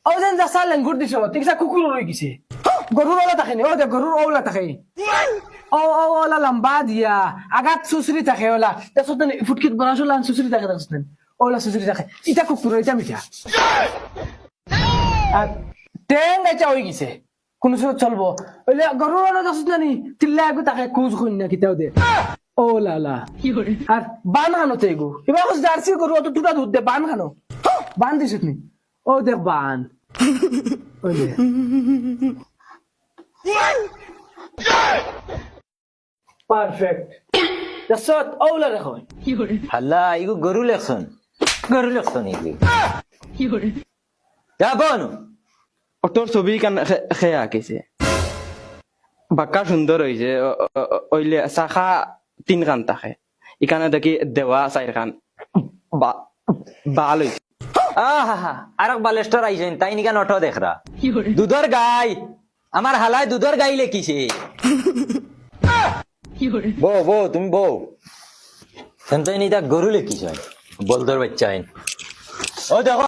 ও যেন যা চালেন গুড় দিছ তিনটা কুকুর রয়ে গেছে গরুর ওলা থাকে নি ও দেখ গরুর ওলা থাকে ও ও ওলা লম্বা দিয়া আগাত সুসরি থাকে ওলা তাছত ফুটকিত বড়াছো লান সুসরি থাকে তাছত ওলা সুসরি থাকে ইটা কুকুর এটা মিঠা আর টেং গাইটা হয়ে গেছে কোন সময় চলবো ওইলে গরুর ওলা তাছত নানি তিল্লা আগু তাকে কুজ খুন না কিতাও দে ও লালা আর বান খানো তো এগু এবার জার্সি গরু অত দুটা দুধ দে বান খানো বান দিছ নি ও দেখ বান ওইলে পারফেক্ট তাছত ওলা রাখো হাল্লা ইগু গরু লেখছন ইগু যাবন তোর ছবি কান খেয়ে আঁকিছে বাক্কা সুন্দর হয়েছে ওইলে শাখা তিন কান থাকে এখানে দেখি দেওয়া চার কান ভাল হয়েছে আহা আর বালেস্টর আইছেন তাই নিকা নঠ দেখরা দুধর গাই আমার হালায় দুধর গাই লেখিছে বউ তুমি বউ সেমতাই নিতা গরু লেখিছ বলদর বাচ্চা ও দেখো